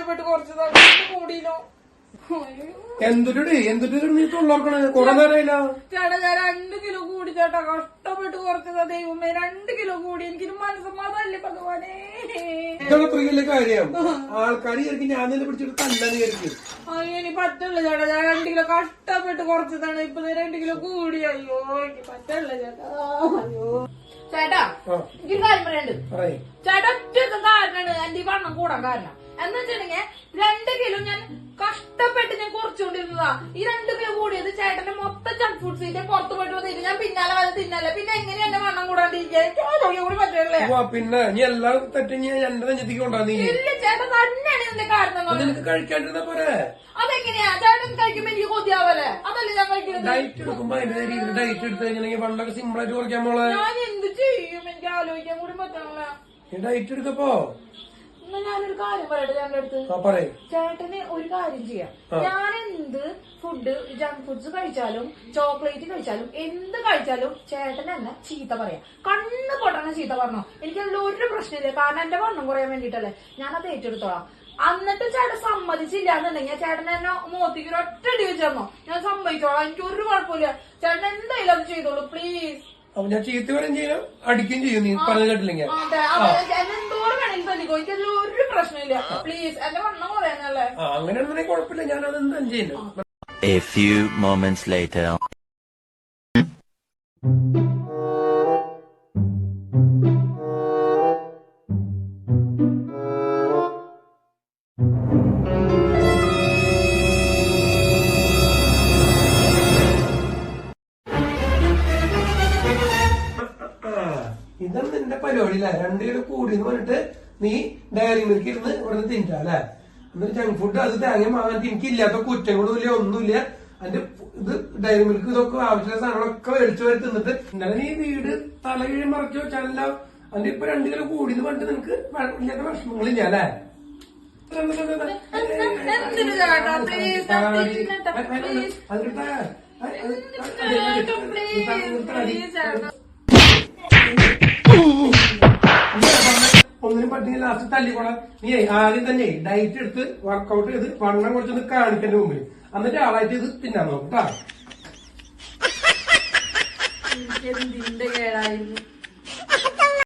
കഷ്ടപ്പെട്ട് കുറച്ച് കൂടിയില്ലോ. എന്തൊരു നീ തൊള്ളോർക്കണേ കൊറേ നേരമില്ല. ചേട്ടാ ഞാൻ 2 കിലോ കൂടി ചേട്ടാ, കഷ്ടപ്പെട്ട് കുറച്ചതാ ദൈവമേ. 2 കിലോ കൂടി. എനിക്കൊരു മനസ്സമാതല്ലേ ഭഗവാനേ. ഇതാണ് അത്ര വലിയ കാര്യം. ആൾക്കാർ വിചാരിക്കും ഞാൻ തന്നെ പിടിച്ചിട്ട് തല്ലാന്ന് വിചാരിക്കും. അയ്യോ എനിക്ക് പറ്റില്ല ചേട്ടാ, ഞാൻ 2 കിലോ കഷ്ടപ്പെട്ട് കുറച്ചതാണ്. ഇപ്പൊ 2 കിലോ കൂടി. അയ്യോ എനിക്ക് പറ്റില്ല ചേട്ടാ. അയ്യോ ചേട്ടാ എനിക്കൊരു കാര്യം പറയാണ്ട്. ചേട്ടാ ഒറ്റ കാരണമാണ് എന്റെ ഈ വണ്ണം കൂടാൻ കാരണം. എന്ന് വെച്ചിട്ടുണ്ടെങ്കിൽ 2 കിലോ ഞാൻ കഷ്ടപ്പെട്ട് ഞാൻ കുറച്ചുകൊണ്ടിരുന്നതാ. ഈ 2 കിലോ കൂടിയത് ചേട്ടന്റെ മൊത്തം ജങ്ക് ഫുഡ് സീറ്റ് പുറത്തു പോയിട്ട് വന്നിട്ട് ഞാൻ പിന്നാലെ വന്ന് തിന്നല്ല. പിന്നെ എങ്ങനെ എന്റെ വണ്ണം കൂടാണ്ടിരിക്കാൻ കൂടി പറ്റില്ലേ? പിന്നെ നീ എല്ലാം തെറ്റി എന്റെ നെഞ്ചത്തേക്ക് കൊണ്ടാ നീ. ഇല്ല ചേട്ടാ തന്നെയാണ് ഇതിന്റെ കാരണം. നിനക്ക് കഴിക്കാണ്ടിരുന്ന പോരെ. അതെങ്ങനെയാ ചേട്ടൻ കഴിക്കുമ്പോ എനിക്ക് കൊതിയാവല്ലേ? അതല്ലേ ഞാൻ കഴിക്കുന്നത്. ഡയറ്റ് എടുക്കുമ്പോ അതിന്റെ രീതിയിൽ ഡയറ്റ് എടുത്ത് കഴിഞ്ഞാൽ വണ്ണൊക്കെ സിമ്പിൾ ആയിട്ട് കുറയ്ക്കാൻ പോളെ. ഞാൻ എന്ത് ചെയ്യും? എനിക്ക് ആലോചിക്കാൻ കൂടി പറ്റണല്ലേ. ഡയറ്റ് എടുക്കപ്പോ ഞാനൊരു കാര്യം പറയട്ടെ ചേട്ടന്റെ അടുത്ത്. ചേട്ടന് ഒരു കാര്യം ചെയ്യാം. ഞാൻ എന്ത് ഫുഡ് ജങ്ക് ഫുഡ്സ് കഴിച്ചാലും ചോക്ലേറ്റ് കഴിച്ചാലും എന്ത് കഴിച്ചാലും ചേട്ടൻ എന്നെ ചീത്ത പറയാം. കണ്ണ് പൊട്ടണ ചീത്ത പറഞ്ഞോ. എനിക്കതിൽ ഒരു പ്രശ്നമില്ല. കാരണം എന്റെ വണ്ണം കുറയാൻ വേണ്ടിട്ടല്ലേ. ഞാനത് ഏറ്റെടുത്തോളാം. എന്നിട്ട് ചേട്ടൻ സമ്മതിച്ചില്ല എന്നുണ്ടെങ്കിൽ ചേട്ടൻ എന്നെ മോത്തിക്ക് ഒറ്റ അടി വെച്ച് തന്നോ, ഞാൻ സമ്മതിച്ചോളാം. എനിക്ക് ഒരു കുഴപ്പമില്ല. ചേട്ടൻ എന്തായാലും അത് ചെയ്തോളൂ പ്ലീസ്. അപ്പൊ ഞാൻ ചീത്ത വരും ചെയ്യണം, അടിക്കുകയും ചെയ്യും. നീ പറഞ്ഞു കേട്ടില്ലെങ്കിൽ എന്തോരം വേണമെങ്കിൽ തന്നിക്കോ. എനിക്കതിൽ ഒരു പ്രശ്നമില്ല. പ്ലീസ് എന്റെ വണ്ണം കുറയാനല്ലേ. അങ്ങനെയാണെന്നുണ്ടെങ്കിൽ കുഴപ്പമില്ല. ഞാൻ അതെന്താ ചെയ്യുന്നു. A few moments later. ഇതാണ് നിന്റെ പരിപാടിയില്ല. 2 കിലോ കൂടിന്ന് പറഞ്ഞിട്ട് നീ ഡയറി മിൽക്ക് ഇരുന്ന് ഇവിടെ തിന്നിട്ടാ അല്ലെ. എന്നിട്ട് ജങ്ക് ഫുഡ് അത് തേങ്ങ വാങ്ങാൻ എനിക്കില്ലാത്ത കുറ്റം കൂടില്ല, ഒന്നുമില്ല. അതിന്റെ ഇത് ഡയറി മിൽക്ക് ഇതൊക്കെ ആവശ്യമുള്ള സാധനങ്ങളൊക്കെ മേടിച്ചു വരെ തിന്നിട്ട് ഇന്നലെ നീ വീട് തലകീഴ് മറച്ചു വെച്ചാലല്ല. അതിന്റെ ഇപ്പൊ 2 കിലോ കൂടിന്ന് പറഞ്ഞിട്ട് നിനക്ക് ഇല്ലാത്ത വിഷമങ്ങളില്ല അല്ലെ. ഒന്നിനും പറ്റില്ല. ലാസ്റ്റ് തല്ലിക്കൊള്ളാം. നീ ആദ്യം തന്നെ ഡയറ്റ് എടുത്ത് വർക്കൗട്ട് ചെയ്ത് വണ്ണം കുറച്ചൊന്ന് കാണിക്കന്റെ മുമ്പിൽ, എന്നിട്ട് ആളായിട്ട് ഇത് തിന്നാൻ നോക്കാം. കേടായിരുന്നു.